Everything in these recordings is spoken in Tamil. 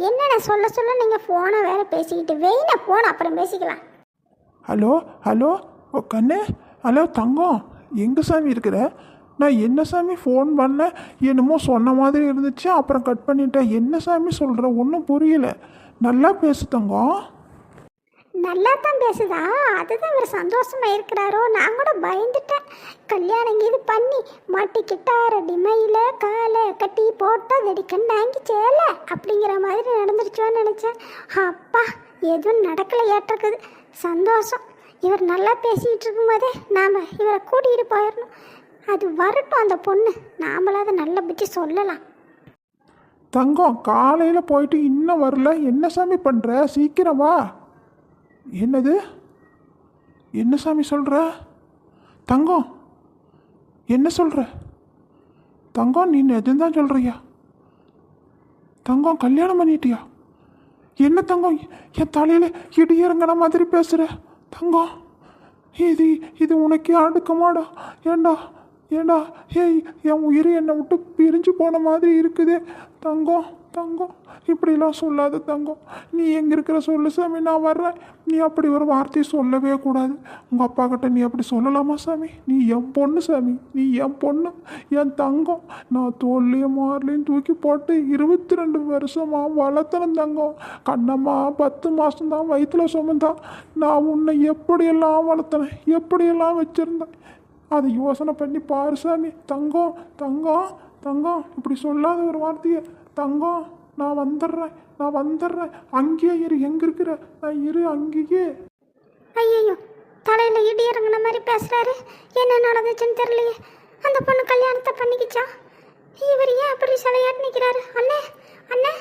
என்னண்ணே சொல்ல சொல்ல நீங்கள் ஃபோனை வேற பேசிக்கிட்டு வெயின ஃபோன் அப்புறம் பேசிக்கலாம். ஹலோ ஹலோ ஓ கண்ணு, ஹலோ தங்கம், எங்கே சாமி இருக்கிற? நான் என்ன சாமி ஃபோன் பண்ணேன், என்னமோ சொன்ன மாதிரி இருந்துச்சு, அப்புறம் கட் பண்ணிட்டேன். என்ன சாமி சொல்கிற? ஒன்றும் புரியல. நல்லா பேசு தங்கம். நல்லா தான் பேசுதா? அதுதான் இவர் சந்தோஷமாக இருக்கிறாரோ? நான் கூட பயந்துட்டேன். கல்யாணம் இது பண்ணி மாட்டிக்கிட்டா ரெடிமையில் காலை கட்டி போட்டால் வெடி கண்டாங்கி சேலை அப்படிங்கிற மாதிரி நடந்துருச்சோன்னு நினச்சேன். அப்பா, எதுவும் நடக்கலையாட்டிருக்குது. சந்தோஷம். இவர் நல்லா பேசிகிட்டு இருக்கும்போதே நாம் இவரை கூட்டிகிட்டு போயிடணும். அது வரட்டும் அந்த பொண்ணு, நாமளாவது நல்ல பற்றி சொல்லலாம். தங்கம், காலையில் போயிட்டு இன்னும் வரல, என்ன சாமி பண்ணுற? சீக்கிரம் வா. என்னது? என்ன சாமி சொல்கிற? தங்கம், என்ன சொல்கிற? தங்கம், நீ எதுதான் சொல்கிறியா? தங்கம், கல்யாணம் பண்ணிட்டியா? என்ன தங்கம், என் தலையில் இடி இறங்கின மாதிரி பேசுகிற? தங்கம், இது இது உனக்கே அடுக்கமாடா? ஏண்டா ஏண்டா, ஏய், என் உயிர் என்னை விட்டு பிரிஞ்சு போன மாதிரி இருக்குதே. தங்கம் தங்கம், இப்படிலாம் சொல்லாத தங்கம். நீ எங்கே இருக்கிற சொல்லு சாமி, நான் வர்றேன். நீ அப்படி ஒரு வார்த்தையை சொல்லவே கூடாது. உங்கள் அப்பா கிட்ட நீ அப்படி சொல்லலாமா சாமி? நீ என் பொண்ணு சாமி, நீ என் பொண்ணு, என் தங்கம். நான் தோல்லையும் மார்லையும் தூக்கி போட்டு 22 வருஷமாக வளர்த்தன தங்கம். கண்ணம்மா 10 மாதம்தான் வயிற்றில் சுமந்தா. நான் உன்னை எப்படியெல்லாம் வளர்த்தனேன், எப்படியெல்லாம் வச்சுருந்தேன், அதை யோசனை பண்ணி பாரு சாமி. தங்கம் தங்கம் தங்கம், இப்படி சொல்லாத ஒரு வார்த்தையை. தங்கம், நான் வந்துடுறேன். அங்கேயே இரு. எங்கே இருக்கிற? நான் இரு அங்கேயே. ஐயோ, தலையில் இடி இறங்கின மாதிரி பேசுகிறாரு. என்ன நடந்துச்சுன்னு தெரியலையே. அந்த பொண்ணு கல்யாணத்தை பண்ணிக்கிச்சா? இவர் ஏன் அப்படி சிலையாட்டு நிற்கிறாரு? அண்ணே அண்ணே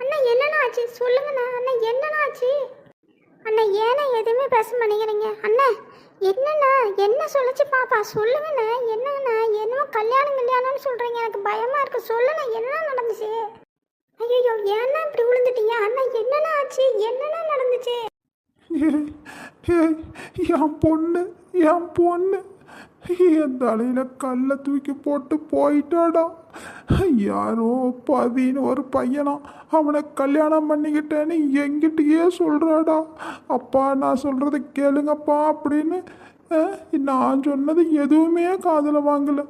அண்ணா, என்னண்ணா ஆச்சு? சொல்லுங்கண்ணா. அண்ணா, என்னண்ணா ஆச்சு? அண்ணா, ஏன்னா எதுவுமே பேச மாட்டேங்கிறீங்க? அண்ணா, என்னண்ணா, என்ன சொல்லிச்சு பாப்பா? சொல்லுங்கண்ணா. என்னங்கண்ணா, என்னமோ கல்யாணம்னு சொல்கிறீங்க, எனக்கு பயமாக இருக்குது. சொல்லுண்ணா, என்ன நடந்துச்சு? ஐயோ, ஏன்னா இப்படி விழுந்துட்டீங்க? அண்ணா, என்னண்ணா ஆச்சு? என்னண்ணா நடந்துச்சு? என் பொண்ணு என் தலையில் கல்லை தூக்கி போட்டு போயிட்டாடா. யாரோ பதின்னு ஒரு பையனா, அவனை கல்யாணம் பண்ணிக்கிட்டேன்னு எங்கிட்டயே சொல்கிறாடா. அப்பா, நான் சொல்கிறத கேளுங்கப்பா அப்படின்னு. நான் சொன்னது எதுவுமே காதில் வாங்கலை.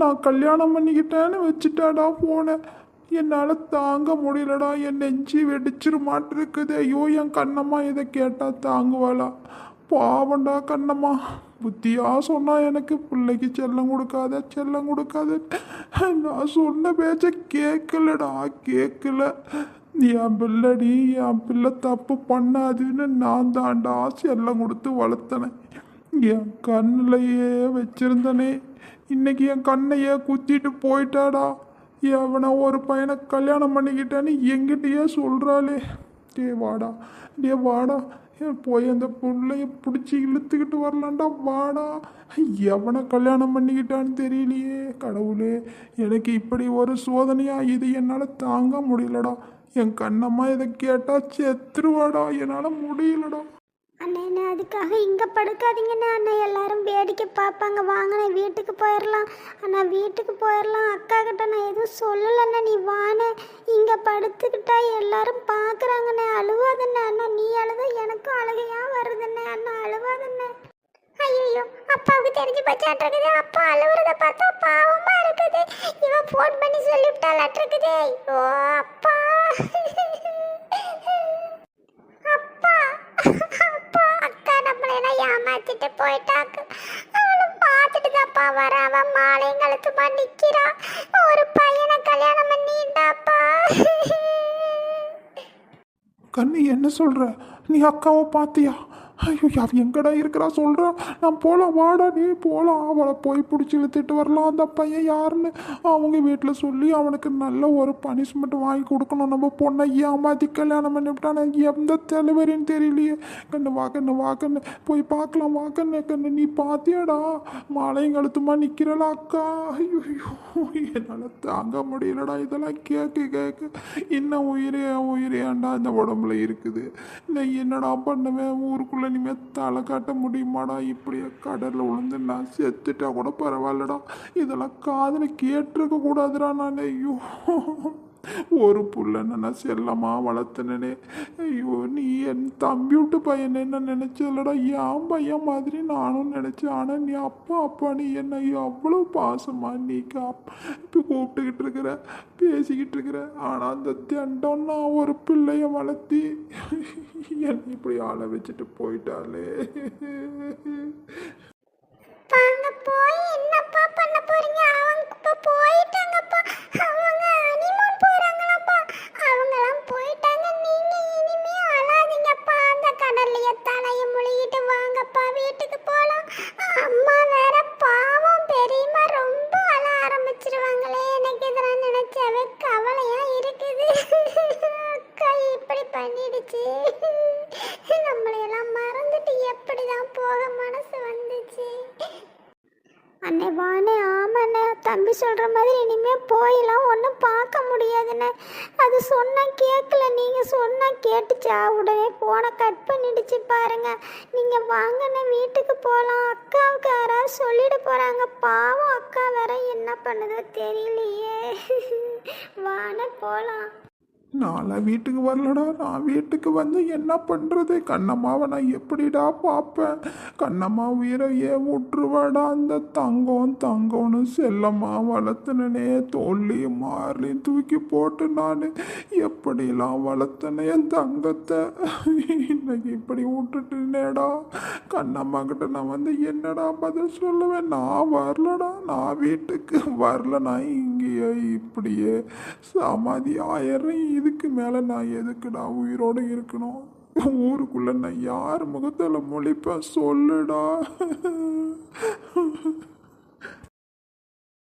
நான் கல்யாணம் பண்ணிக்கிட்டேன்னு வச்சுட்டாடா போனேன். என்னால் தாங்க முடியலடா. என் நெஞ்சு வெடிச்சிரு மாட்டிருக்குது. ஐயோ, என் கண்ணம்மா இதை கேட்டால் தாங்குவாளா? பாவண்டா கண்ணம்மா. புத்தியா சொன்னா எனக்கு, பிள்ளைக்கு செல்லம் கொடுக்காத. நான் சொன்ன பேச்ச கேட்கலடா, கேட்கல. என் பிள்ளடி, என் பிள்ளை தப்பு பண்ணாதுன்னு நான் தாண்டா செல்லம் கொடுத்து வளர்த்தனேன். என் கண்ணிலையே வச்சிருந்தனே, இன்னைக்கு என் கண்ணையே குத்திட்டு போயிட்டாடா. எவனை ஒரு பையனை கல்யாணம் பண்ணிக்கிட்டேன்னு எங்கிட்டயே சொல்கிறாளே. டே வாடா, போய் அந்த பிள்ளைய பிடிச்சி இழுத்துக்கிட்டு வரலான்டா. வாடா. எவனை கல்யாணம் பண்ணிக்கிட்டான்னு தெரியலையே. கடவுளே, எனக்கு இப்படி ஒரு சோதனையா? இது என்னால் தாங்க முடியலடா. என் கண்ணம்மா இதை கேட்டால் செத்துருவாடா. என்னால் முடியலடா. அண்ணா, அதுக்காக இங்கே படுக்காதீங்கண்ணா. அண்ணா, எல்லாரும் வேடிக்கை பார்ப்பாங்க. வாங்கண்ணா, வீட்டுக்கு போயிடலாம். அண்ணா, வீட்டுக்கு போயிடலாம். அக்கா கிட்ட நான் எதுவும் சொல்லலைண்ணா. நீ வாண்ணே, இங்கே படுத்துக்கிட்டா எல்லாரும் பார்க்குறாங்கண்ணே. அழுவாதண்ணே. அண்ணா, நீ அழுத எனக்கும் அழுகையாக வருதுண்ணே. அண்ணா, அழுவாதண்ணே. ஐயோ, அப்பாவுக்கு தெரிஞ்சு பச்சாட்டிருக்குது. அப்பா அழுவுறத பார்த்தா பாவமாக இருக்குது. இவன் ஃபோன் பண்ணி சொல்லிவிட்டாலாட்டிருக்குதே. ஐயோ அப்பா, அக்கா நம்மள ஏமாத்திட்டு போயிட்டாக்கு. அவளும் பார்த்துட்டு தான்ப்பா வர. அவன் மாலையும் கழுத்துமா நிக்கிறா. ஒரு பையனை கல்யாணம் பண்ணிட்டாப்பா. கண்ணு, என்ன சொல்கிற? நீ அக்காவை பார்த்தியா? ஐயோ, அவ எங்கடா இருக்கிறா சொல்கிறா? நான் போகலாம், வாடா நீ போகலாம். அவளை போய் பிடிச்சி இழுத்துட்டு வரலாம். அந்த பையன் யாருன்னு அவங்க வீட்டில் சொல்லி அவனுக்கு நல்ல ஒரு பனிஷ்மெண்ட் வாங்கி கொடுக்கணும். நம்ம பொண்ணை ஏமாற்றி கல்யாணம் பண்ணிவிட்டான். எந்த தலைவரின்னு தெரியலையே. கண்ணு வா கண்ணு, போய் பார்க்கலாம். வா கண்ணு, நீ பார்த்தியாடா? மாலையும் கழுத்துமா நிற்கிறல அக்கா. ஐயோ, என்னால் தாங்க முடியலடா. இதெல்லாம் கேட்க இன்னும் உயிரேண்டா இந்த உடம்புல இருக்குது. நான் என்னடா பண்ணுவேன்? ஊருக்குள்ள இனிமேல் தலை காட்ட முடியுமாடா? இப்படியே கடலில் விழுந்து நான் செத்துட்டா கூட பரவாயில்லடா. இதெல்லாம் காதில் கேட்டிருக்க கூடாதுடா நான். ஐயோ, ஒரு புள்ளன்னு நான் செல்லமாக வளர்த்துனே. ஐயோ நீ என் தம்பி விட்டு பையன் என்ன நினச்சலடா, என் பையன் மாதிரி நானும் நினச்சேன். ஆனால் நீ அப்பா அப்பா நீ என்னை அவ்வளோ பாசமாக நீ இப்போ கூப்பிட்டுக்கிட்டு இருக்கிற, பேசிக்கிட்டு இருக்கிற. ஆனால் அந்த தண்டம் நான் ஒரு பிள்ளைய வளர்த்தி என்னை இப்படி ஆள வச்சுட்டு போயிட்டாலே. வாங்க போய் என்னப்பா பண்ண போறீங்க? அவங்க இப்ப போயிட்டாங்கப்பா. அவங்க ஹனிமூன் போறாங்களாப்பா. அவங்கலாம் போயிட்டாங்க. நீங்க இனிமே அழாதீங்கப்பா. அந்த கடல்லையே தலையை முழுகிட்டு வாங்கப்பா, வீட்டுக்கு போலாம். அம்மா வேற பாவம், பெரியம்மா ரொம்ப அழ ஆரம்பிச்சிருவாங்களே. எனக்கு இதெல்லாம் நினைச்சாவே கவலையா இருக்குது. அக்கா இப்படி பண்ணிடுச்சு. நம்மளையெல்லாம் மறந்துட்டு எப்படிதான் போக மனசு வந்துச்சு. அண்ணே வாண்ணே. ஆமாண்ணே, தம்பி சொல்கிற மாதிரி இனிமேல் போயெல்லாம் ஒன்றும் பார்க்க முடியாதுண்ணே. அது சொன்னால் கேட்கல, நீங்கள் சொன்னால் கேட்டுச்சா? உடனே ஃபோனை கட் பண்ணிடுச்சு பாருங்க. நீங்கள் வாங்கண்ணே, வீட்டுக்கு போகலாம். அக்காவுக்கு யாராவது சொல்லிட போகிறாங்க. பாவம் அக்கா வேற என்ன பண்ணுதோ தெரியலையே. வாண்ணே போகலாம். நான்லாம் வீட்டுக்கு வரலடா. நான் வீட்டுக்கு வந்து என்ன பண்ணுறது? கண்ணம்மாவை நான் எப்படிடா பார்ப்பேன்? கண்ணம்மா உயிரை ஏன் விட்டுருவாடா? அந்த தங்கம்னு செல்லம்மா வளர்த்துனே, தோல்லையும் மாறலையும் தூக்கி போட்டு நான் எப்படிலாம் வளர்த்தனே என் தங்கத்தை. இன்னைக்கு இப்படி விட்டுட்டுனேடா. கண்ணம்மா கிட்ட நான் வந்து என்னடா பதில் சொல்லுவேன்? நான் வரலடா, நான் வீட்டுக்கு வரல. நான் இங்கேயே இப்படியே சமாதி ஆயிடுறேன். இதுக்கு மேலே நான் எதுக்குடா உயிரோடு இருக்கணும்? ஊருக்குள்ளே நான் யார் முகத்தில் முழிப்பேன் சொல்லுடா.